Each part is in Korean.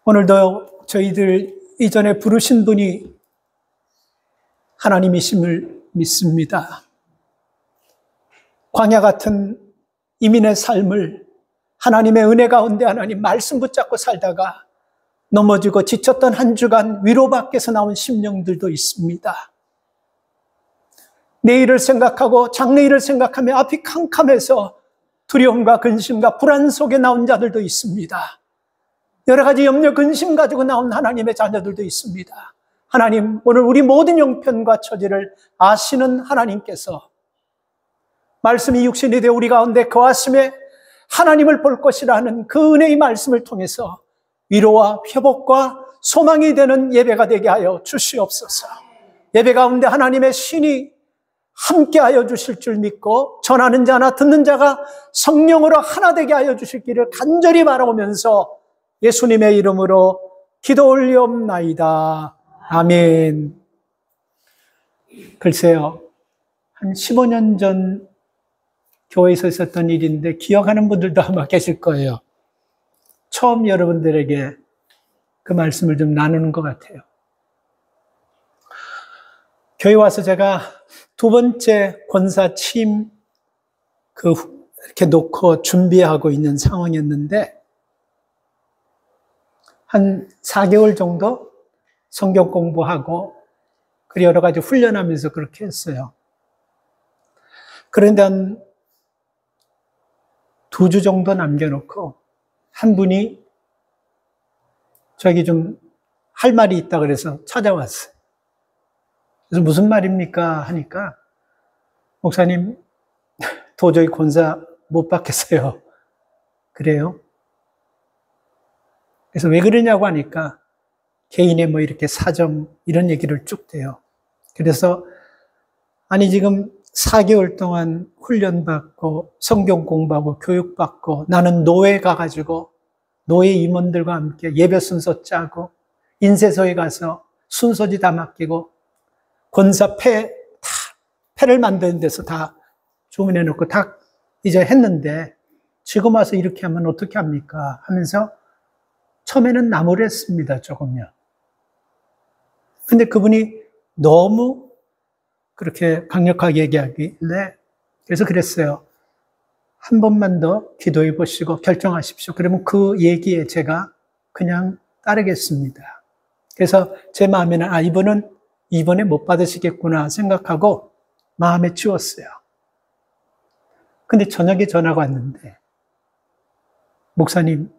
오늘도 저희들 이전에 부르신 분이 하나님이심을 믿습니다. 광야 같은 이민의 삶을 하나님의 은혜 가운데 하나님 말씀 붙잡고 살다가 넘어지고 지쳤던 한 주간 위로밖에서 나온 심령들도 있습니다. 내일을 생각하고 장래일을 생각하며 앞이 캄캄해서 두려움과 근심과 불안 속에 나온 자들도 있습니다. 여러 가지 염려, 근심 가지고 나온 하나님의 자녀들도 있습니다. 하나님, 오늘 우리 모든 형편과 처지를 아시는 하나님께서 말씀이 육신이 되어 우리 가운데 거하심에 하나님을 볼 것이라는 그 은혜의 말씀을 통해서 위로와 회복과 소망이 되는 예배가 되게 하여 주시옵소서. 예배 가운데 하나님의 신이 함께하여 주실 줄 믿고 전하는 자나 듣는 자가 성령으로 하나 되게 하여 주실 길을 간절히 바라오면서 예수님의 이름으로 기도 올리옵나이다. 아멘. 글쎄요, 한 15년 전 교회에서 있었던 일인데 기억하는 분들도 아마 계실 거예요. 처음 여러분들에게 그 말씀을 좀 나누는 것 같아요. 교회 와서 제가 두 번째 권사 취임 이렇게 놓고 준비하고 있는 상황이었는데 한 4개월 정도 성경 공부하고 그리고 여러 가지 훈련하면서 그렇게 했어요. 그런데 한 2주 정도 남겨놓고 한 분이 저기 좀 할 말이 있다 그래서 찾아왔어요. 그래서 무슨 말입니까? 하니까 목사님 도저히 권사 못 받겠어요. 그래요? 그래서 왜 그러냐고 하니까 개인의 뭐 이렇게 사정 이런 얘기를 쭉 대요. 그래서 아니 지금 4개월 동안 훈련받고 성경 공부하고 교육받고 나는 노예 가가지고 노예 임원들과 함께 예배 순서 짜고 인쇄소에 가서 순서지 다 맡기고 권사 패를 만드는 데서 다 주문해 놓고 다 이제 했는데 지금 와서 이렇게 하면 어떻게 합니까? 하면서 처음에는 나무랬습니다, 조금요. 근데 그분이 너무 그렇게 강력하게 얘기하길래 그래서 그랬어요. 한 번만 더 기도해 보시고 결정하십시오. 그러면 그 얘기에 제가 그냥 따르겠습니다. 그래서 제 마음에는 이분은 이번에 못 받으시겠구나 생각하고 마음에 치웠어요. 근데 저녁에 전화가 왔는데 목사님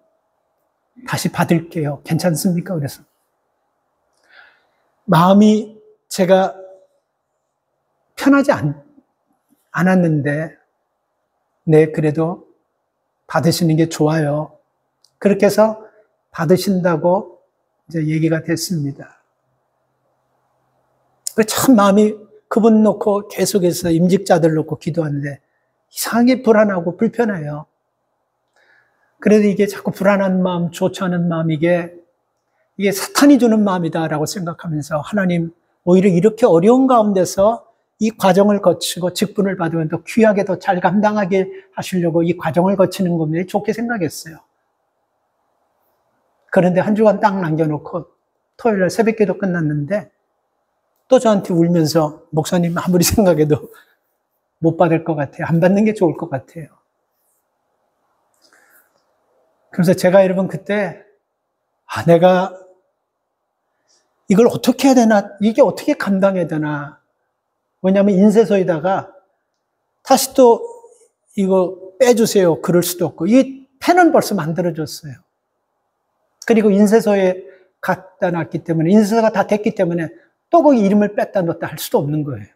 다시 받을게요. 괜찮습니까? 그래서 마음이 제가 편하지 않았는데 네, 그래도 받으시는 게 좋아요. 그렇게 해서 받으신다고 이제 얘기가 됐습니다. 참 마음이 그분 놓고 계속해서 임직자들 놓고 기도하는데 이상하게 불안하고 불편해요. 그래도 이게 자꾸 불안한 마음, 좋지 않은 마음, 이게 사탄이 주는 마음이다라고 생각하면서 하나님, 오히려 이렇게 어려운 가운데서 이 과정을 거치고 직분을 받으면 더 귀하게 더 잘 감당하게 하시려고 이 과정을 거치는 겁니다. 좋게 생각했어요. 그런데 한 주간 딱 남겨놓고 토요일날 새벽기도 끝났는데 또 저한테 울면서 목사님 아무리 생각해도 못 받을 것 같아요. 안 받는 게 좋을 것 같아요. 그래서 제가 여러분 그때 내가 이걸 어떻게 해야 되나, 이게 어떻게 감당해야 되나. 왜냐하면 인쇄소에다가 다시 또 이거 빼주세요. 그럴 수도 없고 이 펜은 벌써 만들어졌어요. 그리고 인쇄소에 갖다 놨기 때문에 인쇄소가 다 됐기 때문에 또 거기 이름을 뺐다 넣었다 할 수도 없는 거예요.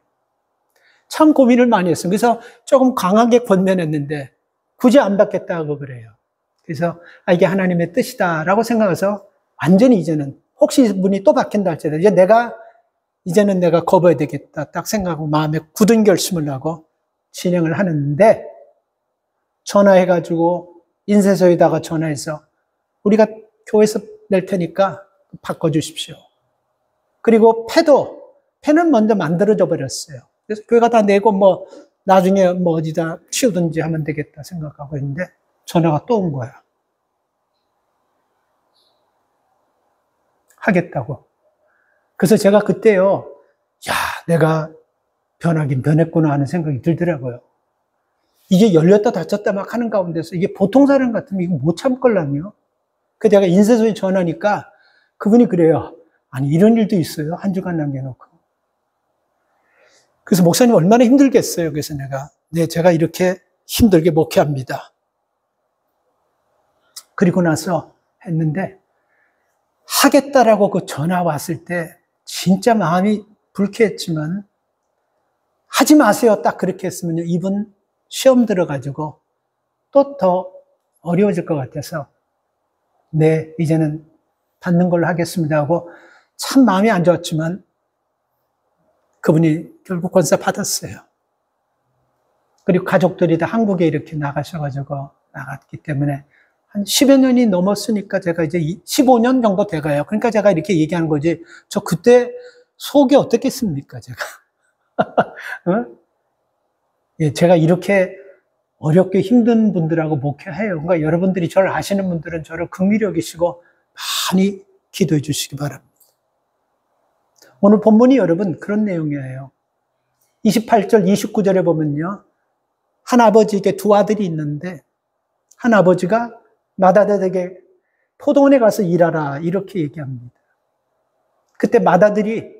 참 고민을 많이 했어요. 그래서 조금 강하게 권면했는데 굳이 안 받겠다고 그래요. 그래서 이게 하나님의 뜻이다라고 생각해서 완전히 이제는 혹시 분이 또 바뀐다 할지라도 이제는 내가 거부해야 되겠다 딱 생각하고 마음에 굳은 결심을 하고 진행을 하는데 전화해가지고 인쇄소에다가 전화해서 우리가 교회에서 낼 테니까 바꿔주십시오. 그리고 펜은 먼저 만들어져 버렸어요. 그래서 교회가 다 내고 나중에 어디다 치우든지 하면 되겠다 생각하고 있는데 전화가 또 온 거야. 하겠다고. 그래서 제가 그때요, 야, 내가 변하긴 변했구나 하는 생각이 들더라고요. 이게 열렸다 닫혔다 막 하는 가운데서 이게 보통 사람 같으면 이거 못 참걸랑요. 그 내가 인쇄소에 전화하니까 그분이 그래요. 아니, 이런 일도 있어요. 한 주간 남겨놓고. 그래서 목사님 얼마나 힘들겠어요. 그래서 내가, 네, 제가 이렇게 힘들게 목회합니다. 그리고 나서 했는데, 하겠다라고 그 전화 왔을 때 진짜 마음이 불쾌했지만, 하지 마세요. 딱 그렇게 했으면요. 이분 시험 들어가지고 또 더 어려워질 것 같아서, 네, 이제는 받는 걸로 하겠습니다 하고 참 마음이 안 좋았지만 그분이 결국 권사 받았어요. 그리고 가족들이 다 한국에 이렇게 나가셔가지고 나갔기 때문에 한 10여 년이 넘었으니까 제가 이제 15년 정도 돼가요. 그러니까 제가 이렇게 얘기하는 거지. 저 그때 속이 어떻겠습니까, 제가. 어? 예, 제가 이렇게 어렵게 힘든 분들하고 목회해요. 그러니까 여러분들이 저를 아시는 분들은 저를 긍휼히 여기시고 많이 기도해 주시기 바랍니다. 오늘 본문이 여러분 그런 내용이에요. 28절, 29절에 보면요. 한 아버지에게 두 아들이 있는데 한 아버지가 맏아들에게 포도원에 가서 일하라 이렇게 얘기합니다. 그때 맏아들이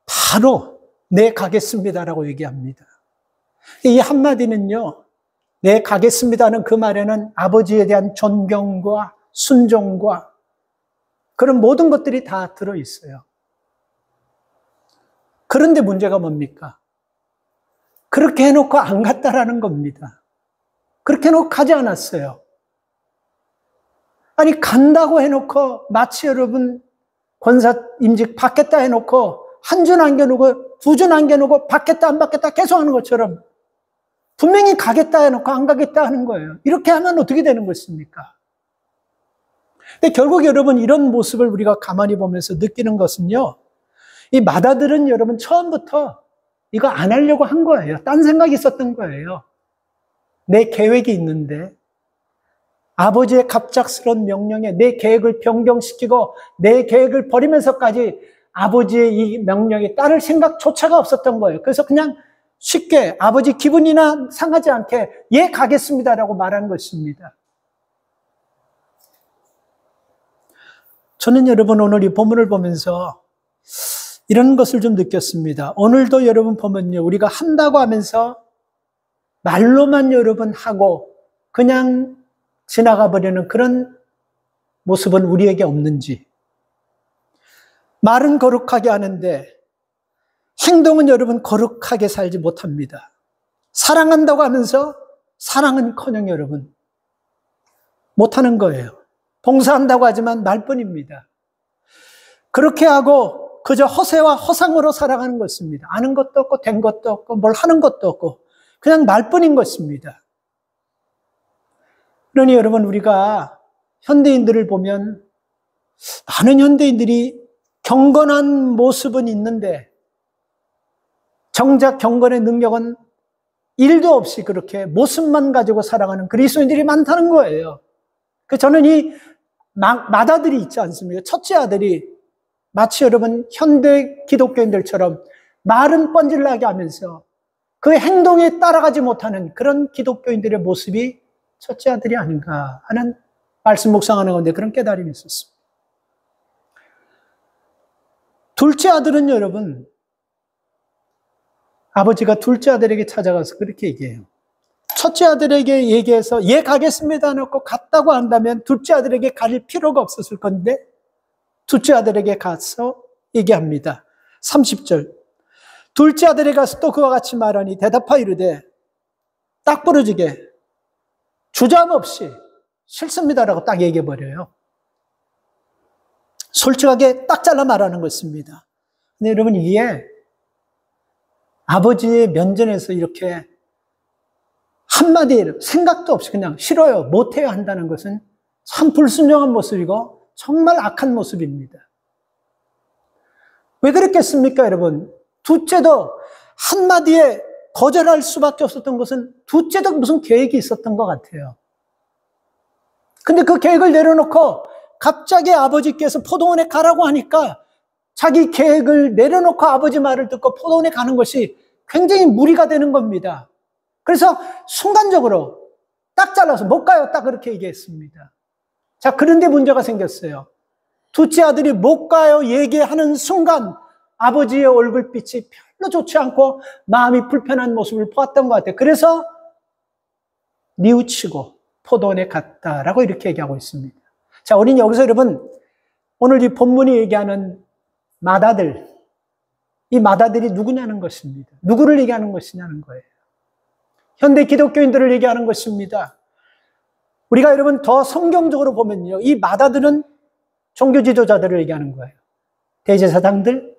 바로 네 가겠습니다라고 얘기합니다. 이 한마디는요. 네 가겠습니다는 그 말에는 아버지에 대한 존경과 순종과 그런 모든 것들이 다 들어있어요. 그런데 문제가 뭡니까? 그렇게 해놓고 안 갔다라는 겁니다. 그렇게 해놓고 가지 않았어요. 아니 간다고 해놓고 마치 여러분 권사 임직 받겠다 해놓고 한 주 남겨놓고 두 주 남겨놓고 받겠다 안 받겠다 계속 하는 것처럼 분명히 가겠다 해놓고 안 가겠다 하는 거예요. 이렇게 하면 어떻게 되는 것입니까? 근데 결국 여러분 이런 모습을 우리가 가만히 보면서 느끼는 것은요. 이 맏아들은 여러분 처음부터 이거 안 하려고 한 거예요. 딴 생각이 있었던 거예요. 내 계획이 있는데 아버지의 갑작스러운 명령에 내 계획을 변경시키고 내 계획을 버리면서까지 아버지의 이 명령에 따를 생각조차가 없었던 거예요. 그래서 그냥 쉽게 아버지 기분이나 상하지 않게 예 가겠습니다라고 말한 것입니다. 저는 여러분 오늘 이 본문을 보면서 이런 것을 좀 느꼈습니다. 오늘도 여러분 보면요. 우리가 한다고 하면서 말로만 여러분 하고 그냥 지나가 버리는 그런 모습은 우리에게 없는지. 말은 거룩하게 하는데 행동은 여러분 거룩하게 살지 못합니다. 사랑한다고 하면서 사랑은커녕 여러분 못하는 거예요. 봉사한다고 하지만 말뿐입니다. 그렇게 하고 그저 허세와 허상으로 살아가는 것입니다. 아는 것도 없고 된 것도 없고 뭘 하는 것도 없고 그냥 말뿐인 것입니다. 그러니 여러분 우리가 현대인들을 보면 많은 현대인들이 경건한 모습은 있는데 정작 경건의 능력은 1도 없이 그렇게 모습만 가지고 살아가는 그리스도인들이 많다는 거예요. 그래서 저는 이 맏아들이 있지 않습니까? 첫째 아들이 마치 여러분 현대 기독교인들처럼 말은 뻔질나게 하면서 그 행동에 따라가지 못하는 그런 기독교인들의 모습이 첫째 아들이 아닌가 하는 말씀 묵상하는 건데 그런 깨달음이 있었습니다. 둘째 아들은 여러분 아버지가 둘째 아들에게 찾아가서 그렇게 얘기해요. 첫째 아들에게 얘기해서 예 가겠습니다 놓고 갔다고 한다면 둘째 아들에게 갈 필요가 없었을 건데 둘째 아들에게 가서 얘기합니다. 30절 둘째 아들에게 가서 또 그와 같이 말하니 대답하여 이르되 딱 부러지게 주저함없이 싫습니다라고 딱 얘기해버려요. 솔직하게 딱 잘라 말하는 것입니다. 근데 여러분 이게 아버지의 면전에서 이렇게 한마디 생각도 없이 그냥 싫어요, 못해요 한다는 것은 참 불순종한 모습이고 정말 악한 모습입니다. 왜 그랬겠습니까 여러분? 둘째도 한마디에 거절할 수밖에 없었던 것은 둘째도 무슨 계획이 있었던 것 같아요. 근데 그 계획을 내려놓고 갑자기 아버지께서 포도원에 가라고 하니까 자기 계획을 내려놓고 아버지 말을 듣고 포도원에 가는 것이 굉장히 무리가 되는 겁니다. 그래서 순간적으로 딱 잘라서 못 가요. 딱 그렇게 얘기했습니다. 자, 그런데 문제가 생겼어요. 둘째 아들이 못 가요 얘기하는 순간 아버지의 얼굴빛이 별로 좋지 않고 마음이 불편한 모습을 보았던 것 같아요. 그래서 뉘우치고 포도원에 갔다라고 이렇게 얘기하고 있습니다. 자, 우리는 여기서 여러분 오늘 이 본문이 얘기하는 맏아들, 이 맏아들이 누구냐는 것입니다. 누구를 얘기하는 것이냐는 거예요. 현대 기독교인들을 얘기하는 것입니다. 우리가 여러분 더 성경적으로 보면요, 이 맏아들은 종교 지도자들을 얘기하는 거예요. 대제사장들,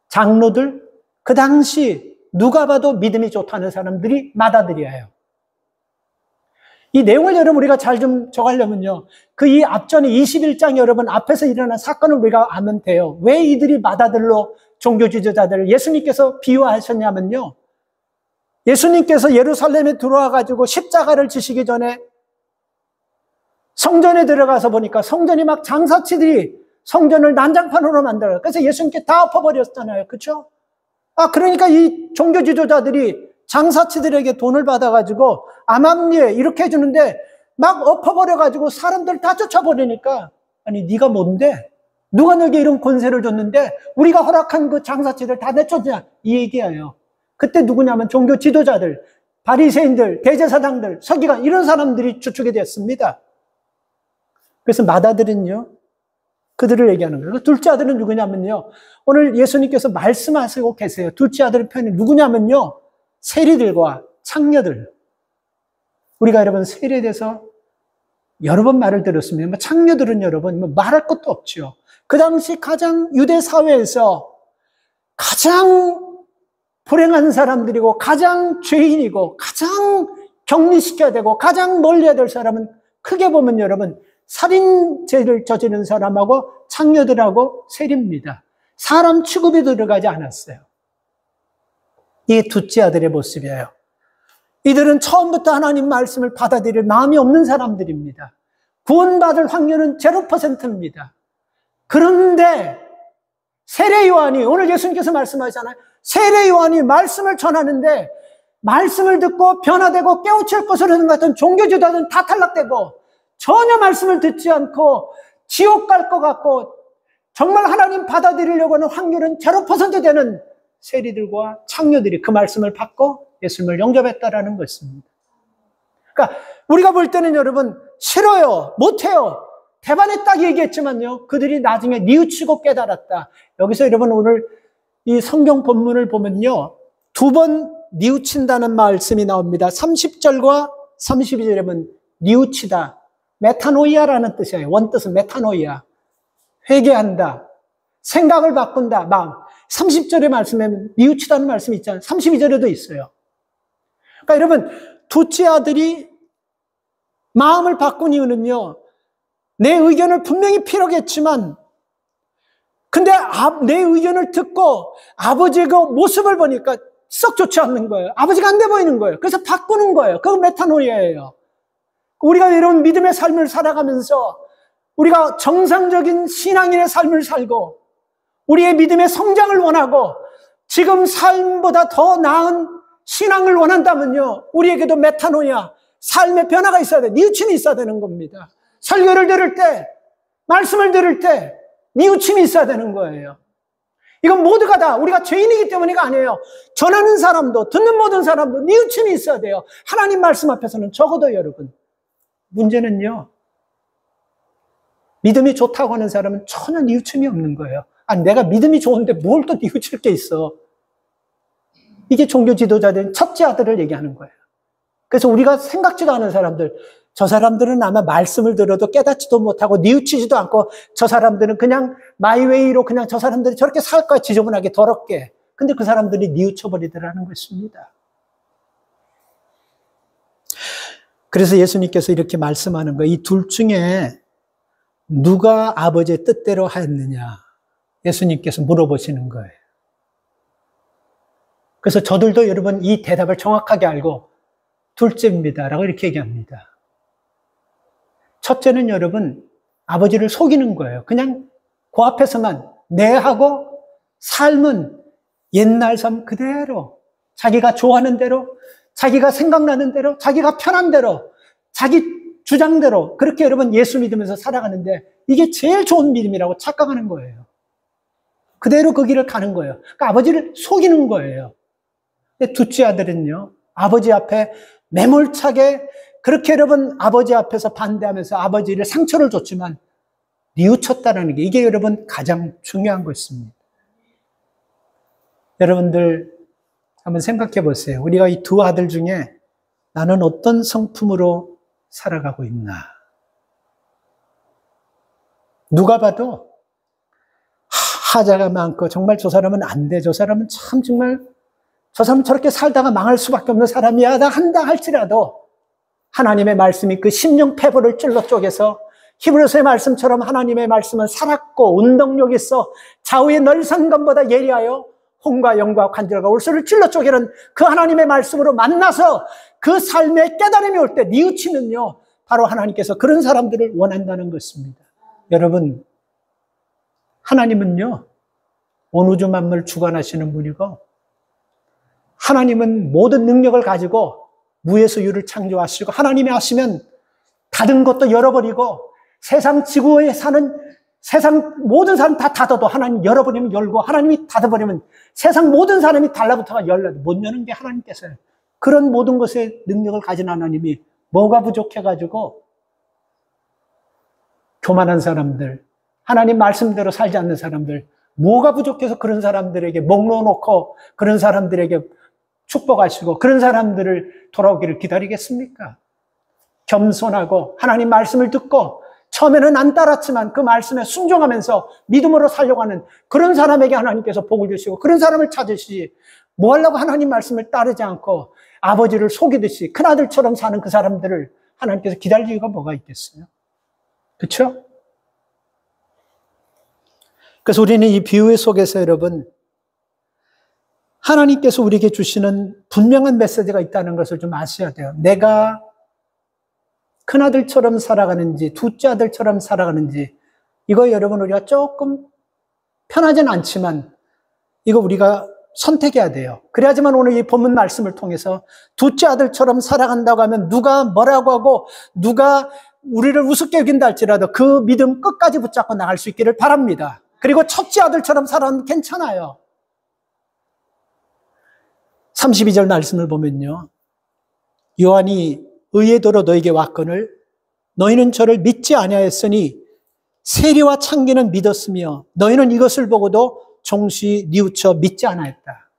장로들, 그 당시 누가 봐도 믿음이 좋다는 사람들이 맏아들이에요. 이 내용을 여러분 우리가 잘 좀 적으려면요, 그 이 앞전에 21장 여러분 앞에서 일어난 사건을 우리가 아면 돼요. 왜 이들이 맏아들로 종교 지도자들을 예수님께서 비유하셨냐면요, 예수님께서 예루살렘에 들어와 가지고 십자가를 지시기 전에 성전에 들어가서 보니까 성전이 막 장사치들이 성전을 난장판으로 만들어요. 그래서 예수님께 다 엎어버렸잖아요. 그렇죠? 그러니까 이 종교 지도자들이 장사치들에게 돈을 받아가지고 암암리에 이렇게 해주는데 막 엎어버려가지고 사람들 다 쫓아버리니까, 아니 네가 뭔데? 누가 너에게 이런 권세를 줬는데 우리가 허락한 그 장사치들 다 내쫓냐? 이 얘기예요. 그때 누구냐면 종교 지도자들, 바리새인들, 대제사장들, 서기관 이런 사람들이 주축이 됐습니다. 그래서 맏아들은요, 그들을 얘기하는 거예요. 둘째 아들은 누구냐면요, 오늘 예수님께서 말씀하시고 계세요. 둘째 아들의 편이 누구냐면요, 세리들과 창녀들. 우리가 여러분 세리에 대해서 여러 번 말을 들었습니다. 창녀들은 여러분 말할 것도 없죠. 그 당시 가장 유대 사회에서 가장 불행한 사람들이고 가장 죄인이고 가장 격리시켜야 되고 가장 멀리해야 될 사람은 크게 보면 여러분 살인죄를 저지른 사람하고 창녀들하고 세리입니다. 사람 취급에 들어가지 않았어요. 이게 둘째 아들의 모습이에요. 이들은 처음부터 하나님 말씀을 받아들일 마음이 없는 사람들입니다. 구원받을 확률은 0%입니다. 그런데 세례 요한이, 오늘 예수님께서 말씀하시잖아요. 세례 요한이 말씀을 전하는데 말씀을 듣고 변화되고 깨우칠 것으로 생각했던 종교 지도자들은 다 탈락되고 전혀 말씀을 듣지 않고 지옥 갈 것 같고 정말 하나님 받아들이려고 하는 확률은 0% 되는 세리들과 창녀들이 그 말씀을 받고 예수님을 영접했다라는 것입니다. 그러니까 우리가 볼 때는 여러분 싫어요, 못해요, 대반에 딱 얘기했지만요, 그들이 나중에 뉘우치고 깨달았다. 여기서 여러분 오늘 이 성경 본문을 보면요, 두 번 뉘우친다는 말씀이 나옵니다. 30절과 32절에 보면 뉘우치다, 메타노이아라는 뜻이에요. 원뜻은 메타노이아, 회개한다, 생각을 바꾼다, 마음. 30절의 말씀에 뉘우치다는 말씀이 있잖아요. 32절에도 있어요. 그러니까 여러분 둘째 아들이 마음을 바꾼 이유는요, 내 의견을 분명히 필요하겠지만 근데 내 의견을 듣고 아버지의 그 모습을 보니까 썩 좋지 않는 거예요. 아버지가 안 돼 보이는 거예요. 그래서 바꾸는 거예요. 그건 메타노이아예요. 우리가 이런 믿음의 삶을 살아가면서 우리가 정상적인 신앙인의 삶을 살고 우리의 믿음의 성장을 원하고 지금 삶보다 더 나은 신앙을 원한다면요, 우리에게도 메타노이아, 삶의 변화가 있어야 돼. 뉘우침이 있어야 되는 겁니다. 설교를 들을 때, 말씀을 들을 때 뉘우침이 있어야 되는 거예요. 이건 모두가 다 우리가 죄인이기 때문이가 아니에요. 전하는 사람도 듣는 모든 사람도 뉘우침이 있어야 돼요. 하나님 말씀 앞에서는 적어도 여러분. 문제는요, 믿음이 좋다고 하는 사람은 전혀 뉘우침이 없는 거예요. 내가 믿음이 좋은데 뭘 또 뉘우칠 게 있어. 이게 종교 지도자들은 첫째 아들을 얘기하는 거예요. 그래서 우리가 생각지도 않은 사람들, 저 사람들은 아마 말씀을 들어도 깨닫지도 못하고 뉘우치지도 않고 저 사람들은 그냥 마이웨이로 그냥 저 사람들이 저렇게 살 거야, 지저분하게 더럽게. 근데 그 사람들이 뉘우쳐버리더라는 것입니다. 그래서 예수님께서 이렇게 말씀하는 거예요. 이 둘 중에 누가 아버지의 뜻대로 하였느냐, 예수님께서 물어보시는 거예요. 그래서 저들도 여러분 이 대답을 정확하게 알고 둘째입니다 라고 이렇게 얘기합니다. 첫째는 여러분 아버지를 속이는 거예요. 그냥 그 앞에서만 내하고 삶은 옛날 삶 그대로 자기가 좋아하는 대로, 자기가 생각나는 대로, 자기가 편한 대로, 자기 주장대로 그렇게 여러분 예수 믿으면서 살아가는데 이게 제일 좋은 믿음이라고 착각하는 거예요. 그대로 그 길을 가는 거예요. 그러니까 아버지를 속이는 거예요. 근데 둘째 아들은요, 아버지 앞에 매몰차게 그렇게 여러분 아버지 앞에서 반대하면서 아버지를 상처를 줬지만 뉘우쳤다는 게 이게 여러분 가장 중요한 것입니다. 여러분들 한번 생각해 보세요. 우리가 이 두 아들 중에 나는 어떤 성품으로 살아가고 있나? 누가 봐도 하자가 많고 정말 저 사람은 안 돼. 저 사람은 참 정말 저 사람은 저렇게 살다가 망할 수밖에 없는 사람이야. 다 한다 할지라도 하나님의 말씀이 그 심령 패부를 찔러 쪼개서 히브리서의 말씀처럼 하나님의 말씀은 살았고 운동력 있어 좌우의 널상검보다 예리하여 혼과 영과 관절과 울수를 찔러 쪼개는 그 하나님의 말씀으로 만나서 그 삶의 깨달음이 올 때 뉘우치면요, 바로 하나님께서 그런 사람들을 원한다는 것입니다. 여러분, 하나님은요, 온 우주 만물 주관하시는 분이고 하나님은 모든 능력을 가지고 무에서 유를 창조하시고 하나님이 하시면 닫은 것도 열어버리고 세상 지구에 사는 세상 모든 사람 다 닫아도 하나님 열어버리면 열고 하나님이 닫아버리면 세상 모든 사람이 달라붙어가 열려도 못 여는 게 하나님께서요. 그런 모든 것에 능력을 가진 하나님이 뭐가 부족해가지고 교만한 사람들, 하나님 말씀대로 살지 않는 사람들, 뭐가 부족해서 그런 사람들에게 목 놓아놓고 그런 사람들에게 축복하시고 그런 사람들을 돌아오기를 기다리겠습니까? 겸손하고 하나님 말씀을 듣고 처음에는 안 따랐지만 그 말씀에 순종하면서 믿음으로 살려고 하는 그런 사람에게 하나님께서 복을 주시고 그런 사람을 찾으시지 뭐 하려고 하나님 말씀을 따르지 않고 아버지를 속이듯이 큰아들처럼 사는 그 사람들을 하나님께서 기다릴 이유가 뭐가 있겠어요? 그렇죠? 그래서 우리는 이 비유 속에서 여러분 하나님께서 우리에게 주시는 분명한 메시지가 있다는 것을 좀 아셔야 돼요. 내가 큰아들처럼 살아가는지 둘째 아들처럼 살아가는지 이거 여러분 우리가 조금 편하진 않지만 이거 우리가 선택해야 돼요. 그래야지만 오늘 이 본문 말씀을 통해서 둘째 아들처럼 살아간다고 하면 누가 뭐라고 하고 누가 우리를 우습게 여긴다 할지라도 그 믿음 끝까지 붙잡고 나갈 수 있기를 바랍니다. 그리고 첫째 아들처럼 살아가면 괜찮아요. 32절 말씀을 보면요. 요한이 의의 도로 너에게 왔거늘 너희는 저를 믿지 아니하였으니 세리와 창기는 믿었으며 너희는 이것을 보고도 종시 뉘우쳐 믿지 않았다.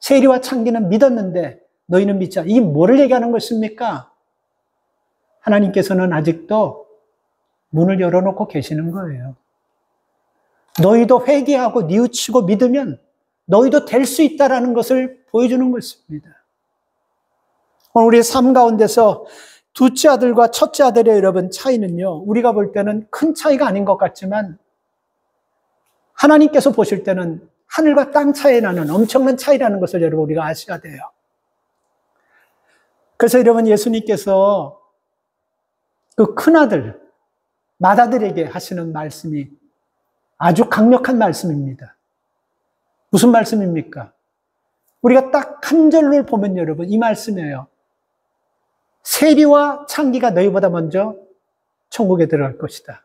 세리와 창기는 믿었는데 너희는 믿지 않았다. 이게 뭐를 얘기하는 것입니까? 하나님께서는 아직도 문을 열어놓고 계시는 거예요. 너희도 회개하고 뉘우치고 믿으면 너희도 될 수 있다라는 것을 보여주는 것입니다. 오늘 우리의 삶 가운데서 둘째 아들과 첫째 아들의 여러분 차이는요, 우리가 볼 때는 큰 차이가 아닌 것 같지만 하나님께서 보실 때는 하늘과 땅 차이 나는 엄청난 차이라는 것을 여러분 우리가 아셔야 돼요. 그래서 여러분 예수님께서 그 큰아들, 맏아들에게 하시는 말씀이 아주 강력한 말씀입니다. 무슨 말씀입니까? 우리가 딱 한 절을 보면 여러분 이 말씀이에요. 세리와 창기가 너희보다 먼저 천국에 들어갈 것이다.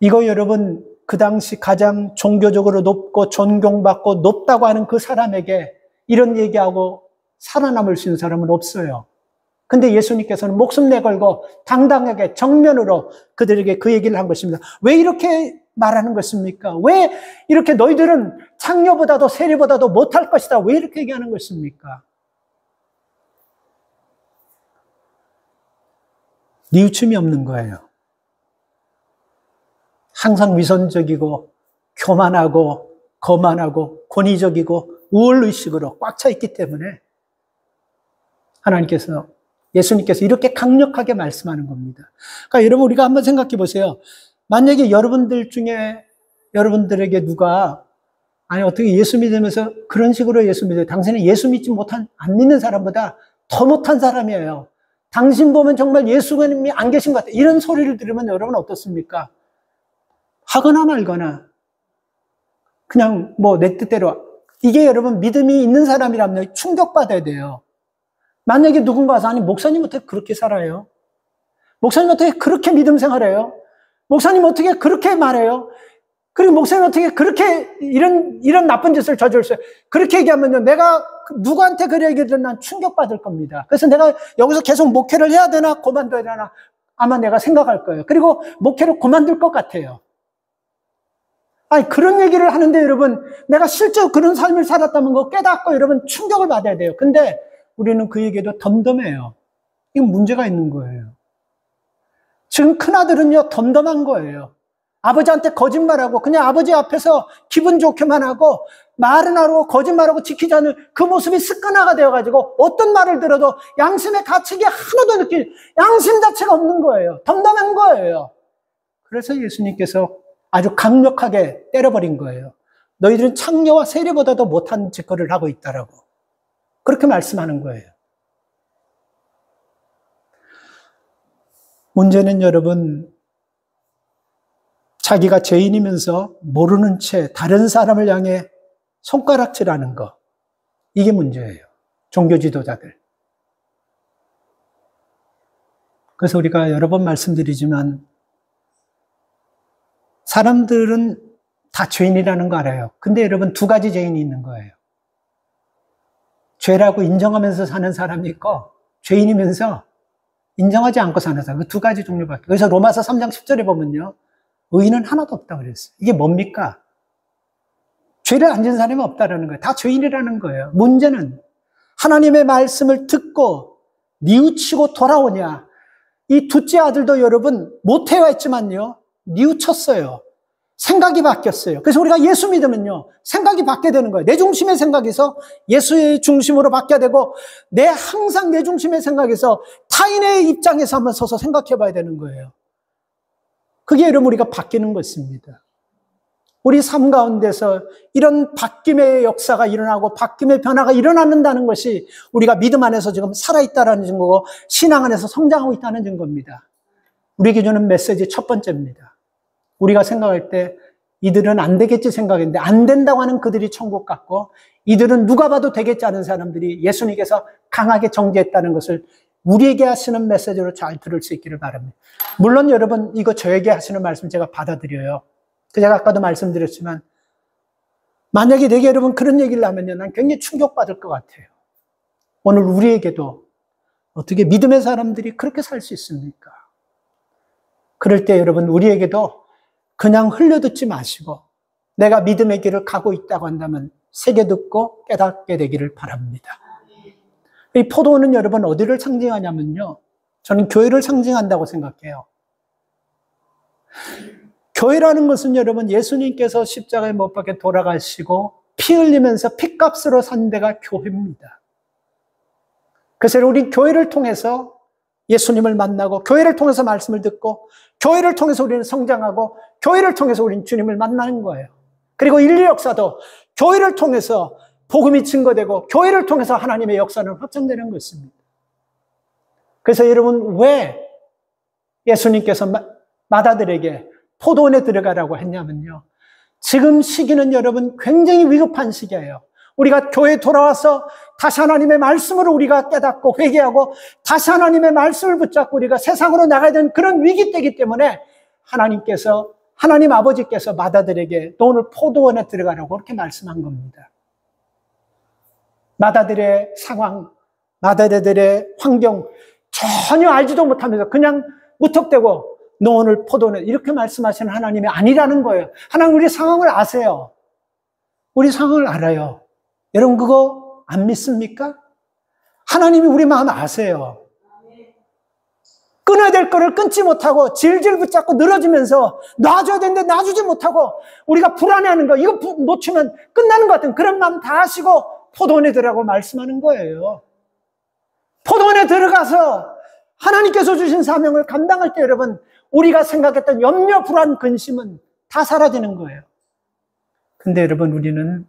이거 여러분 그 당시 가장 종교적으로 높고 존경받고 높다고 하는 그 사람에게 이런 얘기하고 살아남을 수 있는 사람은 없어요. 근데 예수님께서는 목숨 내걸고 당당하게 정면으로 그들에게 그 얘기를 한 것입니다. 왜 이렇게 말하는 것입니까? 왜 이렇게 너희들은 창녀보다도 세리보다도 못할 것이다. 왜 이렇게 얘기하는 것입니까? 뉘우침이 없는 거예요. 항상 위선적이고 교만하고 거만하고 권위적이고 우월의식으로 꽉 차 있기 때문에 하나님께서 예수님께서 이렇게 강력하게 말씀하는 겁니다. 그러니까 여러분 우리가 한번 생각해 보세요. 만약에 여러분들 중에 여러분들에게 누가 아니 어떻게 예수 믿으면서 그런 식으로 예수 믿어요. 당신은 예수 믿지 못한 안 믿는 사람보다 더 못한 사람이에요. 당신 보면 정말 예수님이 안 계신 것 같아. 이런 소리를 들으면 여러분 어떻습니까? 하거나 말거나 그냥 뭐 내 뜻대로. 이게 여러분 믿음이 있는 사람이라면 충격받아야 돼요. 만약에 누군가 와서 아니 목사님 어떻게 그렇게 살아요? 목사님 어떻게 그렇게 믿음 생활해요? 목사님 어떻게 그렇게 말해요? 그리고 목사님 어떻게 그렇게 이런 나쁜 짓을 저질렀어요? 그렇게 얘기하면요, 내가 누구한테 그래 얘기하든 난 충격받을 겁니다. 그래서 내가 여기서 계속 목회를 해야 되나 그만둬야 되나 아마 내가 생각할 거예요. 그리고 목회를 그만둘 것 같아요. 아니 그런 얘기를 하는데 여러분, 내가 실제로 그런 삶을 살았다는 거 깨닫고 여러분 충격을 받아야 돼요. 근데 우리는 그 얘기도 덤덤해요. 이건 문제가 있는 거예요. 지금 큰아들은요 덤덤한 거예요. 아버지한테 거짓말하고 그냥 아버지 앞에서 기분 좋게만 하고 말은 하고 거짓말하고 지키지 않는 그 모습이 습관화가 되어가지고 어떤 말을 들어도 양심의 가책이 하나도 양심 자체가 없는 거예요. 덤덤한 거예요. 그래서 예수님께서 아주 강력하게 때려버린 거예요. 너희들은 창녀와 세리보다도 못한 짓거리를 하고 있다라고 그렇게 말씀하는 거예요. 문제는 여러분, 자기가 죄인이면서 모르는 채 다른 사람을 향해 손가락질하는 거, 이게 문제예요. 종교 지도자들. 그래서 우리가 여러 번 말씀드리지만 사람들은 다 죄인이라는 거 알아요. 근데 여러분 두 가지 죄인이 있는 거예요. 죄라고 인정하면서 사는 사람이 있고 죄인이면서 인정하지 않고 사는 사람. 그 두 가지 종류밖에. 그래서 로마서 3장 10절에 보면요, 의인은 하나도 없다고 그랬어요. 이게 뭡니까? 죄를 안 지은 사람이 없다라는 거예요. 다 죄인이라는 거예요. 문제는 하나님의 말씀을 듣고 뉘우치고 돌아오냐. 이 둘째 아들도 여러분 모태가 했지만요, 뉘우쳤어요. 생각이 바뀌었어요. 그래서 우리가 예수 믿으면요, 생각이 바뀌게 되는 거예요. 내 중심의 생각에서 예수의 중심으로 바뀌어야 되고, 항상 내 중심의 생각에서 타인의 입장에서 한번 서서 생각해 봐야 되는 거예요. 그게 여러분 우리가 바뀌는 것입니다. 우리 삶 가운데서 이런 바뀜의 역사가 일어나고 바뀜의 변화가 일어난다는 것이 우리가 믿음 안에서 지금 살아있다는 증거고 신앙 안에서 성장하고 있다는 증거입니다. 우리에게 주는 메시지 첫 번째입니다. 우리가 생각할 때 이들은 안 되겠지 생각했는데 안 된다고 하는 그들이 천국 같고, 이들은 누가 봐도 되겠지 않은 사람들이 예수님께서 강하게 정죄했다는 것을 우리에게 하시는 메시지로 잘 들을 수 있기를 바랍니다. 물론 여러분 이거 저에게 하시는 말씀 제가 받아들여요. 제가 아까도 말씀드렸지만 만약에 내게 여러분 그런 얘기를 하면요, 난 굉장히 충격받을 것 같아요. 오늘 우리에게도 어떻게 믿음의 사람들이 그렇게 살 수 있습니까? 그럴 때 여러분 우리에게도 그냥 흘려듣지 마시고 내가 믿음의 길을 가고 있다고 한다면 새겨 듣고 깨닫게 되기를 바랍니다. 이 포도는 여러분 어디를 상징하냐면요, 저는 교회를 상징한다고 생각해요. 교회라는 것은 여러분 예수님께서 십자가에 못 박혀 돌아가시고 피 흘리면서 피값으로 산 데가 교회입니다. 그래서 우리 교회를 통해서 예수님을 만나고 교회를 통해서 말씀을 듣고 교회를 통해서 우리는 성장하고 교회를 통해서 우리는 주님을 만나는 거예요. 그리고 인류 역사도 교회를 통해서 복음이 증거되고 교회를 통해서 하나님의 역사는 확장되는 것입니다. 그래서 여러분 왜 예수님께서 마다들에게 포도원에 들어가라고 했냐면요, 지금 시기는 여러분 굉장히 위급한 시기예요. 우리가 교회에 돌아와서 다시 하나님의 말씀으로 우리가 깨닫고 회개하고 다시 하나님의 말씀을 붙잡고 우리가 세상으로 나가야 되는 그런 위기 때이기 때문에 하나님 아버지께서 마다들에게 너 오늘 포도원에 들어가라고 그렇게 말씀한 겁니다. 마다들의 상황, 마다들의 환경 전혀 알지도 못하면서 그냥 무턱대고 너 오늘 포도원에 이렇게 말씀하시는 하나님이 아니라는 거예요. 하나님 우리 상황을 아세요. 우리 상황을 알아요. 여러분 그거 안 믿습니까? 하나님이 우리 마음 아세요. 끊어야 될 거를 끊지 못하고 질질 붙잡고 늘어지면서 놔줘야 되는데 놔주지 못하고 우리가 불안해하는 거, 이거 놓치면 끝나는 것 같은 그런 마음 다 아시고 포도원에 들어가고 말씀하는 거예요. 포도원에 들어가서 하나님께서 주신 사명을 감당할 때 여러분 우리가 생각했던 염려, 불안, 근심은 다 사라지는 거예요. 근데 여러분 우리는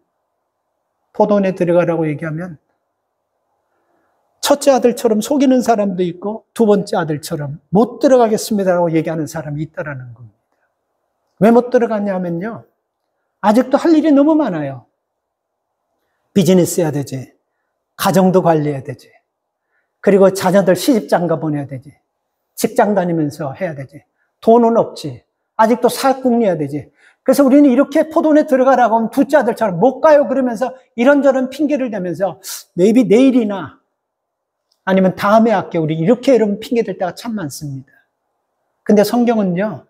포도원에 들어가라고 얘기하면 첫째 아들처럼 속이는 사람도 있고 두 번째 아들처럼 못 들어가겠습니다라고 얘기하는 사람이 있다라는 겁니다. 왜 못 들어갔냐면요. 아직도 할 일이 너무 많아요. 비즈니스 해야 되지. 가정도 관리해야 되지. 그리고 자녀들 시집장가 보내야 되지. 직장 다니면서 해야 되지. 돈은 없지. 아직도 사업 궁리해야 되지. 그래서 우리는 이렇게 포도원에 들어가라고 하면 둘째 아들처럼 못 가요 그러면서 이런저런 핑계를 대면서 maybe 내일이나 아니면 다음에 할게 우리 이렇게 이런 핑계 댈 때가 참 많습니다. 근데 성경은요.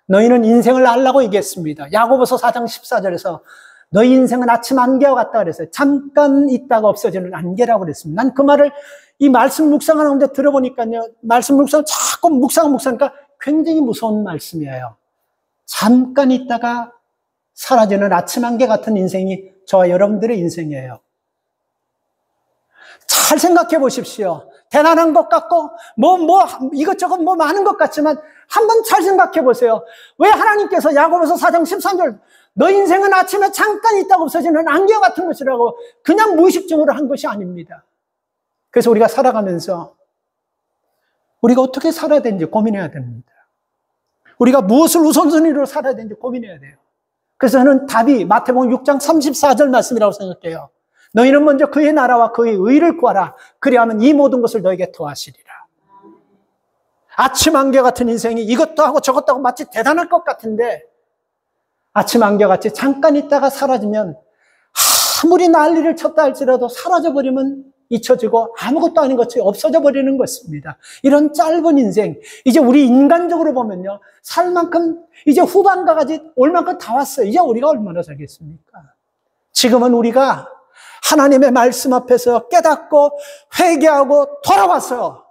너희는 인생을 알라고 얘기했습니다. 야고보서 4장 14절에서 너희 인생은 아침 안개와 같다 그랬어요. 잠깐 있다가 없어지는 안개라고 그랬습니다. 난 그 말을 이 말씀 묵상하는데 들어보니까요. 말씀 묵상 자꾸 묵상하니까 굉장히 무서운 말씀이에요. 잠깐 있다가 사라지는 아침 안개 같은 인생이 저와 여러분들의 인생이에요. 잘 생각해 보십시오. 대단한 것 같고 이것저것 많은 것 같지만 한번 잘 생각해 보세요. 왜 하나님께서 야고보서 4장 13절 너 인생은 아침에 잠깐 있다가 없어지는 안개 같은 것이라고 그냥 무의식적으로 한 것이 아닙니다. 그래서 우리가 살아가면서 우리가 어떻게 살아야 되는지 고민해야 됩니다. 우리가 무엇을 우선순위로 살아야 되는지 고민해야 돼요. 그래서 저는 답이 마태복음 6장 34절 말씀이라고 생각해요. 너희는 먼저 그의 나라와 그의 의를 구하라. 그리하면 이 모든 것을 너에게 더하시리라. 아침 안개 같은 인생이 이것도 하고 저것도 하고 마치 대단할 것 같은데 아침 안개같이 잠깐 있다가 사라지면 아무리 난리를 쳤다 할지라도 사라져버리면 잊혀지고 아무것도 아닌 것이 없어져 버리는 것입니다. 이런 짧은 인생, 이제 우리 인간적으로 보면요. 살 만큼 이제 후반가까지 올 만큼 다 왔어요. 이제 우리가 얼마나 살겠습니까? 지금은 우리가 하나님의 말씀 앞에서 깨닫고 회개하고 돌아왔어요.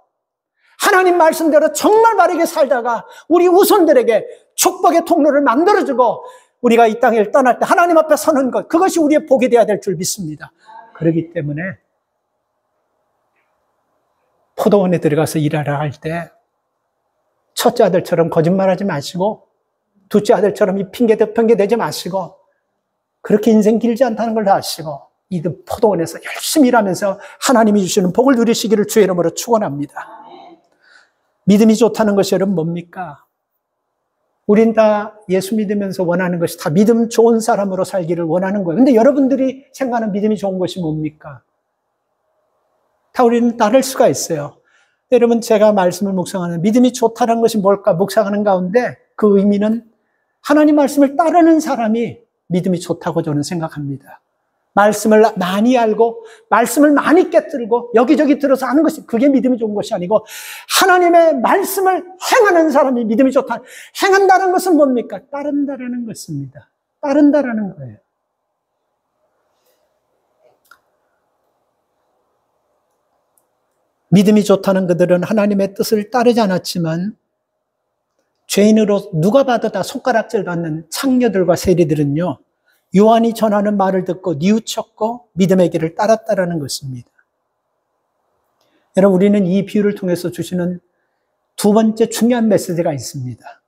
하나님 말씀대로 정말 바르게 살다가 우리 후손들에게 축복의 통로를 만들어주고 우리가 이 땅을 떠날 때 하나님 앞에 서는 것, 그것이 우리의 복이 되어야 될 줄 믿습니다. 그렇기 때문에 포도원에 들어가서 일하라 할 때 첫째 아들처럼 거짓말하지 마시고 둘째 아들처럼 이 핑계 대지 마시고 그렇게 인생 길지 않다는 걸 다 아시고 이 포도원에서 열심히 일하면서 하나님이 주시는 복을 누리시기를 주의 이름으로 축원합니다. 믿음이 좋다는 것이 여러분 뭡니까? 우린 다 예수 믿으면서 원하는 것이 다 믿음 좋은 사람으로 살기를 원하는 거예요. 근데 여러분들이 생각하는 믿음이 좋은 것이 뭡니까? 다 우리는 다를 수가 있어요. 여러분 제가 말씀을 묵상하는 믿음이 좋다는 것이 뭘까 묵상하는 가운데 그 의미는 하나님 말씀을 따르는 사람이 믿음이 좋다고 저는 생각합니다. 말씀을 많이 알고 말씀을 많이 깨뜨리고 여기저기 들어서 하는 것이 그게 믿음이 좋은 것이 아니고 하나님의 말씀을 행하는 사람이 믿음이 좋다. 행한다는 것은 뭡니까? 따른다라는 것입니다. 따른다라는 거예요. 믿음이 좋다는 그들은 하나님의 뜻을 따르지 않았지만 죄인으로 누가 봐도 다 손가락질 받는 창녀들과 세리들은요. 요한이 전하는 말을 듣고 뉘우쳤고 믿음의 길을 따랐다라는 것입니다. 여러분 우리는 이 비유를 통해서 주시는 두 번째 중요한 메시지가 있습니다.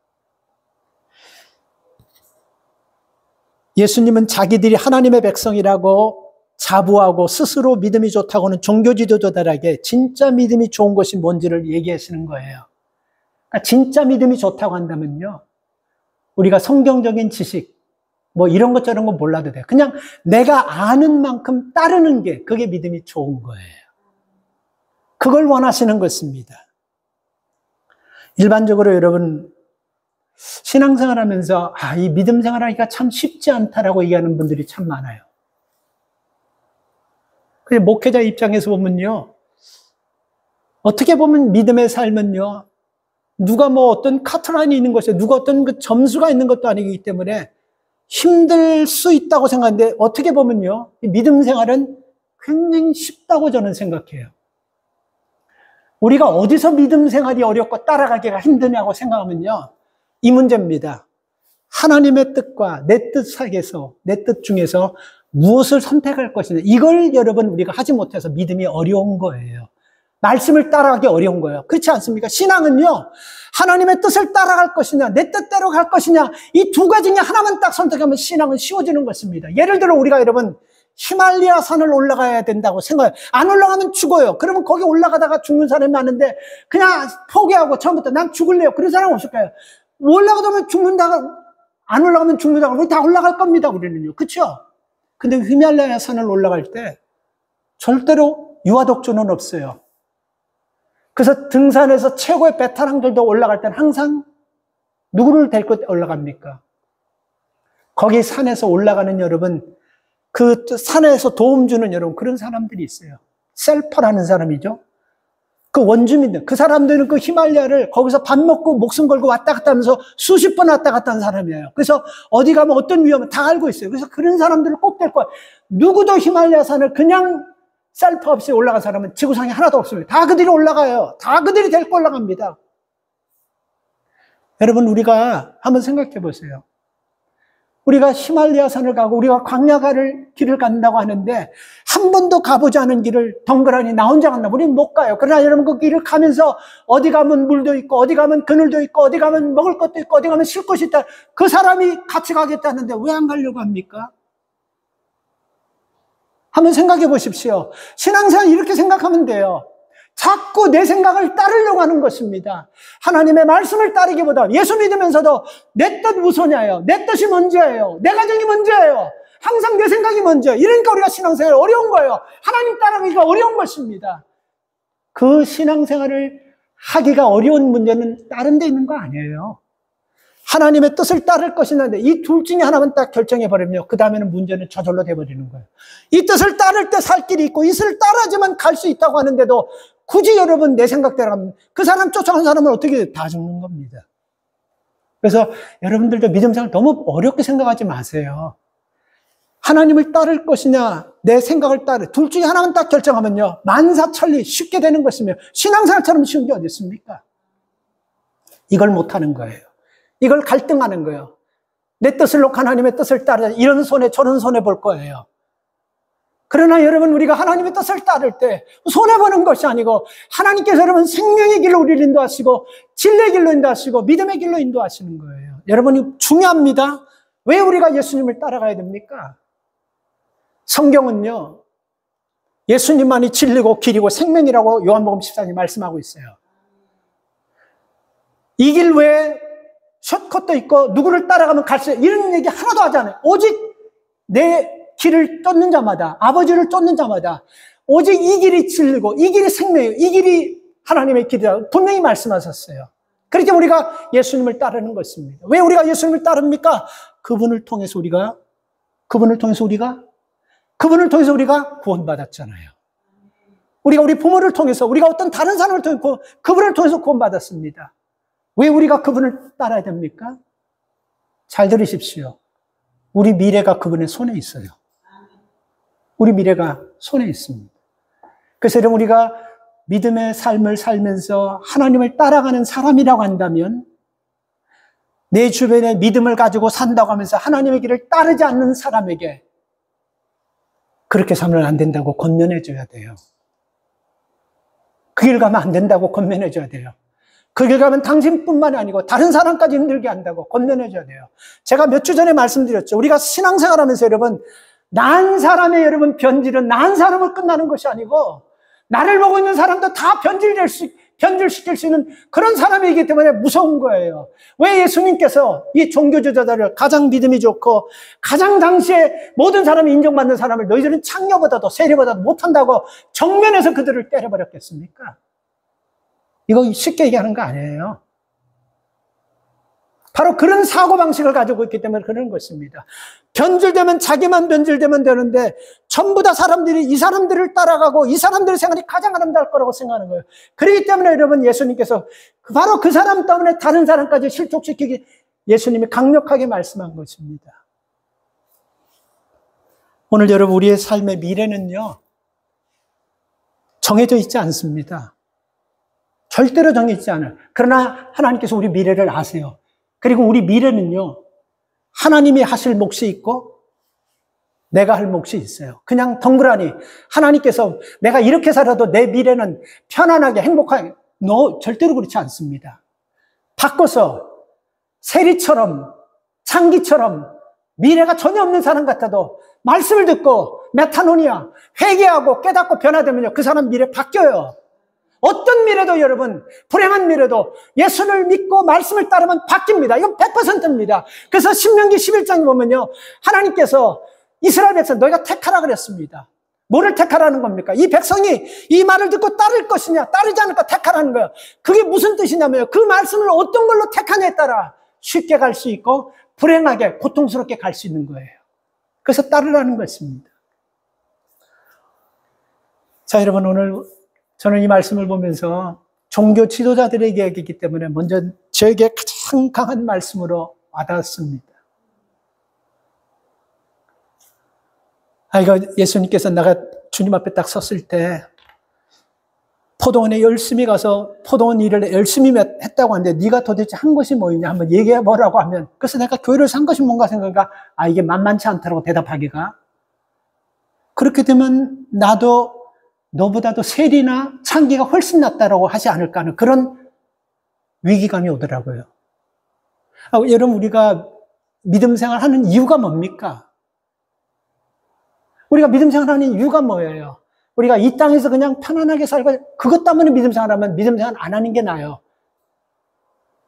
예수님은 자기들이 하나님의 백성이라고 자부하고 스스로 믿음이 좋다고 하는 종교 지도자들에게 진짜 믿음이 좋은 것이 뭔지를 얘기하시는 거예요. 그러니까 진짜 믿음이 좋다고 한다면요. 우리가 성경적인 지식 이런 것 저런 거 몰라도 돼요. 그냥 내가 아는 만큼 따르는 게 그게 믿음이 좋은 거예요. 그걸 원하시는 것입니다. 일반적으로 여러분 신앙생활 하면서 이 믿음 생활하기가 참 쉽지 않다라고 얘기하는 분들이 참 많아요. 목회자 입장에서 보면요. 어떻게 보면 믿음의 삶은요. 누가 어떤 카트라인이 있는 것이요. 누가 어떤 그 점수가 있는 것도 아니기 때문에 힘들 수 있다고 생각하는데 어떻게 보면요. 믿음 생활은 굉장히 쉽다고 저는 생각해요. 우리가 어디서 믿음 생활이 어렵고 따라가기가 힘드냐고 생각하면요. 이 문제입니다. 하나님의 뜻과 내 뜻 사이에서 내 뜻 중에서 무엇을 선택할 것이냐. 이걸 여러분 우리가 하지 못해서 믿음이 어려운 거예요. 말씀을 따라가기 어려운 거예요. 그렇지 않습니까? 신앙은요. 하나님의 뜻을 따라갈 것이냐 내 뜻대로 갈 것이냐 이 두 가지 중에 하나만 딱 선택하면 신앙은 쉬워지는 것입니다. 예를 들어 우리가 여러분 히말라야 산을 올라가야 된다고 생각해요. 안 올라가면 죽어요. 그러면 거기 올라가다가 죽는 사람이 많은데 그냥 포기하고 처음부터 난 죽을래요. 그런 사람 없을까요? 올라가다 보면 죽는다가 안 올라가면 죽는다고 우리 다 올라갈 겁니다. 우리는요. 그렇죠? 근데 히말라야 산을 올라갈 때 절대로 유아독존은 없어요. 그래서 등산에서 최고의 베테랑들도 올라갈 때는 항상 누구를 데리고 올라갑니까? 거기 산에서 올라가는 여러분, 그 산에서 도움 주는 여러분, 그런 사람들이 있어요. 셀퍼라는 사람이죠. 그 원주민들, 그 사람들은 그 히말라야를 거기서 밥 먹고 목숨 걸고 왔다 갔다 하면서 수십 번 왔다 갔다 하는 사람이에요. 그래서 어디 가면 어떤 위험을 다 알고 있어요. 그래서 그런 사람들을 꼭 데리고 와요. 누구도 히말라야 산을 그냥 셀퍼 없이 올라간 사람은 지구상에 하나도 없습니다. 다 그들이 올라가요. 다 그들이 데리고 올라갑니다. 여러분, 우리가 한번 생각해 보세요. 우리가 히말라야 산을 가고 우리가 광야가를 길을 간다고 하는데 한 번도 가보지 않은 길을 덩그러니 나 혼자 간다. 우리는 못 가요. 그러나 여러분 그 길을 가면서 어디 가면 물도 있고 어디 가면 그늘도 있고 어디 가면 먹을 것도 있고 어디 가면 쉴 곳이 있다. 그 사람이 같이 가겠다는데 왜 안 가려고 합니까? 한번 생각해 보십시오. 신앙생활 이렇게 생각하면 돼요. 자꾸 내 생각을 따르려고 하는 것입니다. 하나님의 말씀을 따르기보다 예수 믿으면서도 내 뜻 우선이에요. 내 뜻이 먼저예요. 내 가정이 먼저예요. 항상 내 생각이 먼저예요. 이러니까 우리가 신앙생활 어려운 거예요. 하나님 따라가기가 어려운 것입니다. 그 신앙생활을 하기가 어려운 문제는 다른 데 있는 거 아니에요. 하나님의 뜻을 따를 것이냐인데 이 둘 중에 하나만 딱 결정해버리면 그 다음에는 문제는 저절로 돼버리는 거예요. 이 뜻을 따를 때 살 길이 있고 이 뜻을 따라야지만 갈 수 있다고 하는데도 굳이 여러분 내 생각대로 하면 그 사람 쫓아가는 사람은 어떻게 다 죽는 겁니다. 그래서 여러분들도 믿음생활 너무 어렵게 생각하지 마세요. 하나님을 따를 것이냐 내 생각을 따를 둘 중에 하나만 딱 결정하면요 만사천리 쉽게 되는 것이며 신앙생활처럼 쉬운 게 어디 있습니까? 이걸 못하는 거예요. 이걸 갈등하는 거예요. 내 뜻을 놓고 하나님의 뜻을 따르자 이런 손해 저런 손해 볼 거예요. 그러나 여러분 우리가 하나님의 뜻을 따를 때 손해보는 것이 아니고 하나님께서 여러분 생명의 길로 우리를 인도하시고 진리의 길로 인도하시고 믿음의 길로 인도하시는 거예요. 여러분이 중요합니다. 왜 우리가 예수님을 따라가야 됩니까? 성경은요 예수님만이 진리고 길이고 생명이라고 요한복음 14장에 말씀하고 있어요. 이 길 외에 숏컷도 있고 누구를 따라가면 갈 수 있어요. 이런 얘기 하나도 하지 않아요. 오직 내 길을 쫓는 자마다 아버지를 쫓는 자마다 오직 이 길이 진리고 이 길이 생명이에요. 이 길이 하나님의 길이라고 분명히 말씀하셨어요. 그렇게 우리가 예수님을 따르는 것입니다. 왜 우리가 예수님을 따릅니까? 그분을 통해서 우리가 구원받았잖아요. 우리가 우리 부모를 통해서 우리가 어떤 다른 사람을 통해서 그분을 통해서 구원받았습니다. 왜 우리가 그분을 따라야 됩니까? 잘 들으십시오. 우리 미래가 그분의 손에 있어요. 우리 미래가 손에 있습니다. 그래서 여러분 우리가 믿음의 삶을 살면서 하나님을 따라가는 사람이라고 한다면 내 주변에 믿음을 가지고 산다고 하면서 하나님의 길을 따르지 않는 사람에게 그렇게 살면 안 된다고 권면해 줘야 돼요. 그 길 가면 안 된다고 권면해 줘야 돼요. 그 길 가면 당신뿐만이 아니고 다른 사람까지 힘들게 한다고 권면해 줘야 돼요. 제가 몇 주 전에 말씀드렸죠. 우리가 신앙생활하면서 여러분 난 사람의 여러분 변질은 난 사람을 끝나는 것이 아니고 나를 보고 있는 사람도 다 변질시킬 수 있는 그런 사람이기 때문에 무서운 거예요. 왜 예수님께서 이 종교주자들을 가장 믿음이 좋고 가장 당시에 모든 사람이 인정받는 사람을 너희들은 창녀보다도 세리보다도 못한다고 정면에서 그들을 때려버렸겠습니까? 이거 쉽게 얘기하는 거 아니에요. 바로 그런 사고방식을 가지고 있기 때문에 그런 것입니다. 변질되면 자기만 변질되면 되는데 전부 다 사람들이 이 사람들을 따라가고 이 사람들의 생활이 가장 아름다울 거라고 생각하는 거예요. 그렇기 때문에 여러분 예수님께서 바로 그 사람 때문에 다른 사람까지 실족시키기 예수님이 강력하게 말씀한 것입니다. 오늘 여러분 우리의 삶의 미래는요 정해져 있지 않습니다. 절대로 정해지지 않아요. 그러나 하나님께서 우리 미래를 아세요. 그리고 우리 미래는요 하나님이 하실 몫이 있고 내가 할 몫이 있어요. 그냥 덩그러니 하나님께서 내가 이렇게 살아도 내 미래는 편안하게 행복하게 절대로 그렇지 않습니다. 바꿔서 세리처럼 창기처럼 미래가 전혀 없는 사람 같아도 말씀을 듣고 메타노니아, 회개하고 깨닫고 변화되면요, 그 사람 미래 바뀌어요. 어떤 미래도 여러분, 불행한 미래도 예수를 믿고 말씀을 따르면 바뀝니다. 이건 100%입니다. 그래서 신명기 11장에 보면요, 하나님께서 이스라엘 백성 너희가 택하라 그랬습니다. 뭐를 택하라는 겁니까? 이 백성이 이 말을 듣고 따를 것이냐, 따르지 않을까 택하라는 거예요. 그게 무슨 뜻이냐면요, 그 말씀을 어떤 걸로 택하냐에 따라 쉽게 갈 수 있고 불행하게 고통스럽게 갈 수 있는 거예요. 그래서 따르라는 것입니다. 자, 여러분, 오늘 저는 이 말씀을 보면서 종교 지도자들에게 얘기했기 때문에 먼저 저에게 가장 강한 말씀으로 와닿았습니다. 이거 예수님께서 내가 주님 앞에 딱 섰을 때 포도원에 열심히 가서 포도원 일을 열심히 했다고 하는데 네가 도대체 한 것이 뭐냐 한번 얘기해 보라고 하면, 그래서 내가 교회를 산 것이 뭔가 생각하니까 이게 만만치 않다고 대답하기가, 그렇게 되면 나도 너보다도 세리나 창기가 훨씬 낫다라고 하지 않을까 하는 그런 위기감이 오더라고요. 여러분, 우리가 믿음 생활하는 이유가 뭡니까? 우리가 믿음 생활하는 이유가 뭐예요? 우리가 이 땅에서 그냥 편안하게 살고 그것 때문에 믿음 생활하면 믿음 생활 안 하는 게 나아요.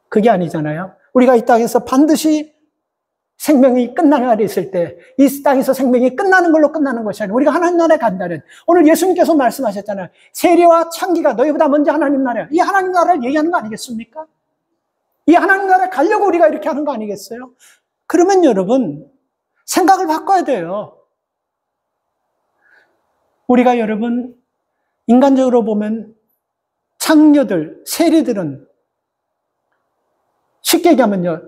그게 아니잖아요. 우리가 이 땅에서 반드시 생명이 끝나는 날이 있을 때 이 땅에서 생명이 끝나는 걸로 끝나는 것이 아니라 우리가 하나님 나라에 간다는, 오늘 예수님께서 말씀하셨잖아요. 세리와 창기가 너희보다 먼저 하나님 나라야. 이 하나님 나라를 얘기하는 거 아니겠습니까? 이 하나님 나라에 가려고 우리가 이렇게 하는 거 아니겠어요? 그러면 여러분, 생각을 바꿔야 돼요. 우리가 여러분, 인간적으로 보면 창녀들, 세리들은 쉽게 얘기하면요,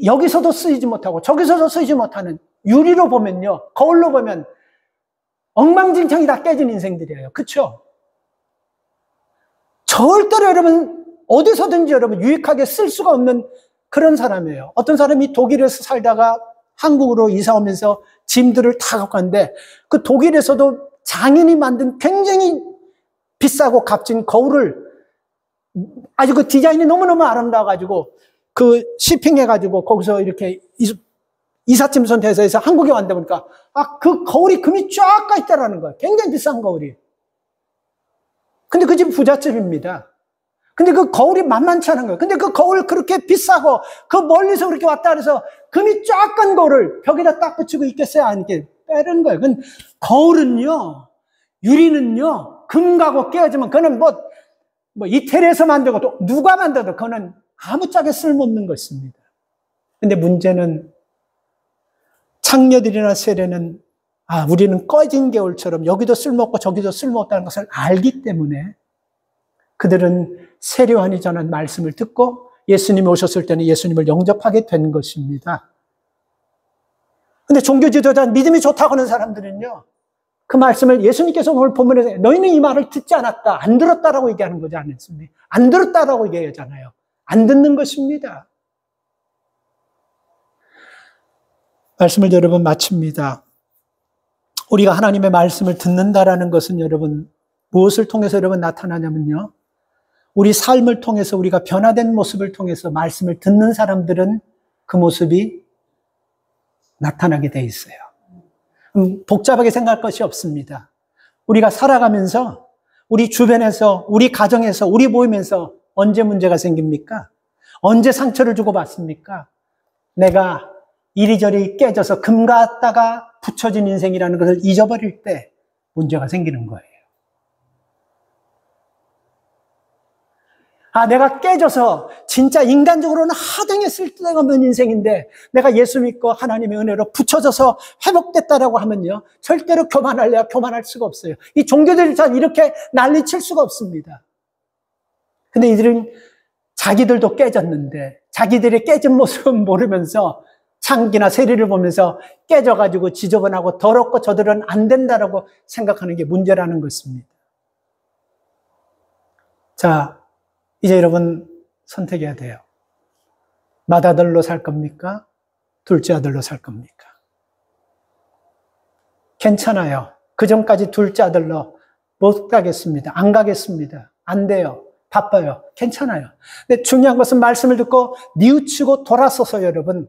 여기서도 쓰이지 못하고 저기서도 쓰이지 못하는, 유리로 보면요, 거울로 보면 엉망진창이 다 깨진 인생들이에요. 그렇죠? 절대로 여러분 어디서든지 여러분 유익하게 쓸 수가 없는 그런 사람이에요. 어떤 사람이 독일에서 살다가 한국으로 이사 오면서 짐들을 다 갖고 갔는데, 그 독일에서도 장인이 만든 굉장히 비싸고 값진 거울을, 아주 그 디자인이 너무너무 아름다워가지고 그 쇼핑해가지고 거기서 이렇게 이삿짐선 대서에서 한국에 왔다 보니까 그 거울이 금이 쫙 가 있다라는 거예요. 굉장히 비싼 거울이. 근데 그 집 부잣집입니다. 근데 그 거울이 만만치 않은 거예요. 근데 그 거울 그렇게 비싸고 그 멀리서 그렇게 왔다 그래서 금이 쫙 간 거울을 벽에다 딱 붙이고 있겠어요? 아니게 빼는 거예요. 그건 거울은요, 유리는요, 금가고 깨어지면 그거는 뭐 이태리에서 만들고 또 누가 만들어도 그거는 아무짝에 쓸모없는 것입니다. 근데 문제는 창녀들이나 세례는 우리는 꺼진 개울처럼 여기도 쓸모없고 저기도 쓸모없다는 것을 알기 때문에 그들은 세례요한이 전한 말씀을 듣고 예수님이 오셨을 때는 예수님을 영접하게 된 것입니다. 근데 종교 지도자, 믿음이 좋다고 하는 사람들은요, 그 말씀을 예수님께서 오늘 본문에서 너희는 이 말을 듣지 않았다, 안 들었다라고 얘기하는 거지 않습니까? 안 들었다라고 얘기하잖아요. 안 듣는 것입니다. 말씀을 여러분 마칩니다. 우리가 하나님의 말씀을 듣는다라는 것은 여러분 무엇을 통해서 여러분 나타나냐면요, 우리 삶을 통해서 우리가 변화된 모습을 통해서 말씀을 듣는 사람들은 그 모습이 나타나게 돼 있어요. 복잡하게 생각할 것이 없습니다. 우리가 살아가면서 우리 주변에서, 우리 가정에서, 우리 모임에서 언제 문제가 생깁니까? 언제 상처를 주고받습니까? 내가 이리저리 깨져서 금 갖다가 붙여진 인생이라는 것을 잊어버릴 때 문제가 생기는 거예요. 내가 깨져서 진짜 인간적으로는 하등에 쓸데가 없는 인생인데 내가 예수 믿고 하나님의 은혜로 붙여져서 회복됐다라고 하면요, 절대로 교만할래야 교만할 수가 없어요. 이 종교들이 잘 이렇게 난리칠 수가 없습니다. 근데 이들은 자기들도 깨졌는데 자기들의 깨진 모습은 모르면서 창기나 세리를 보면서 깨져가지고 지저분하고 더럽고 저들은 안 된다라고 생각하는 게 문제라는 것입니다. 자, 이제 여러분 선택해야 돼요. 맏아들로 살 겁니까? 둘째 아들로 살 겁니까? 괜찮아요. 그 전까지 둘째 아들로 못 가겠습니다. 안 가겠습니다. 안 돼요. 바빠요. 괜찮아요. 근데 중요한 것은 말씀을 듣고 뉘우치고 돌아서서 여러분,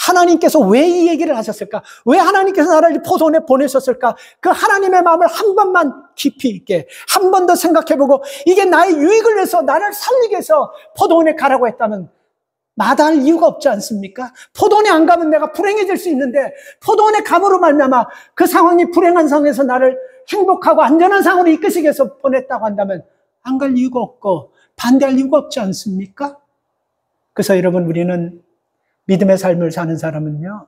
하나님께서 왜 이 얘기를 하셨을까? 왜 하나님께서 나를 포도원에 보내셨을까? 그 하나님의 마음을 한 번만 깊이 있게 한 번 더 생각해보고 이게 나의 유익을 위해서 나를 살리기 위해서 포도원에 가라고 했다면 마다할 이유가 없지 않습니까? 포도원에 안 가면 내가 불행해질 수 있는데 포도원에 감으로 말미암아 그 상황이 불행한 상황에서 나를 행복하고 안전한 상황으로 이끄시기 위해서 보냈다고 한다면 안 갈 이유가 없고 반대할 이유가 없지 않습니까? 그래서 여러분, 우리는 믿음의 삶을 사는 사람은요,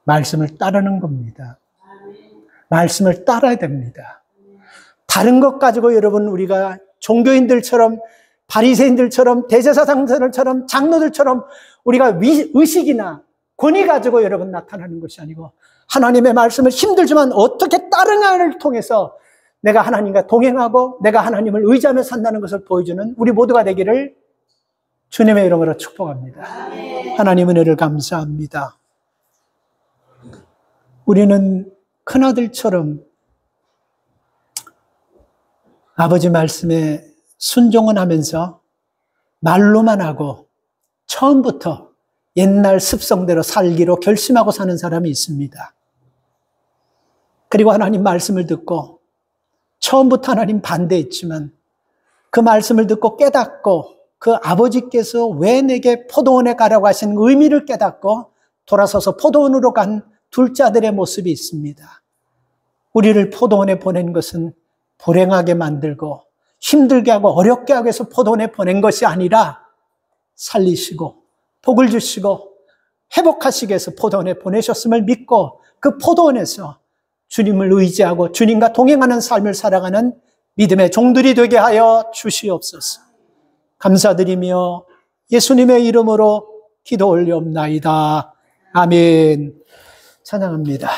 말씀을 따르는 겁니다. 말씀을 따라야 됩니다. 다른 것 가지고 여러분, 우리가 종교인들처럼 바리새인들처럼 대제사장들처럼 장로들처럼 우리가 의식이나 권위 가지고 여러분 나타나는 것이 아니고 하나님의 말씀을 힘들지만 어떻게 따르냐를 통해서 내가 하나님과 동행하고 내가 하나님을 의지하며 산다는 것을 보여주는 우리 모두가 되기를 주님의 이름으로 축복합니다. 하나님 은혜를 감사합니다. 우리는 큰아들처럼 아버지 말씀에 순종은 하면서 말로만 하고 처음부터 옛날 습성대로 살기로 결심하고 사는 사람이 있습니다. 그리고 하나님 말씀을 듣고 처음부터 하나님 반대했지만 그 말씀을 듣고 깨닫고 그 아버지께서 왜 내게 포도원에 가라고 하신 의미를 깨닫고 돌아서서 포도원으로 간 둘째 아들의 모습이 있습니다. 우리를 포도원에 보낸 것은 불행하게 만들고 힘들게 하고 어렵게 하기 위해서 포도원에 보낸 것이 아니라 살리시고 복을 주시고 회복하시기 위해서 포도원에 보내셨음을 믿고 그 포도원에서 주님을 의지하고 주님과 동행하는 삶을 살아가는 믿음의 종들이 되게 하여 주시옵소서. 감사드리며 예수님의 이름으로 기도 올리옵나이다. 아멘. 찬양합니다.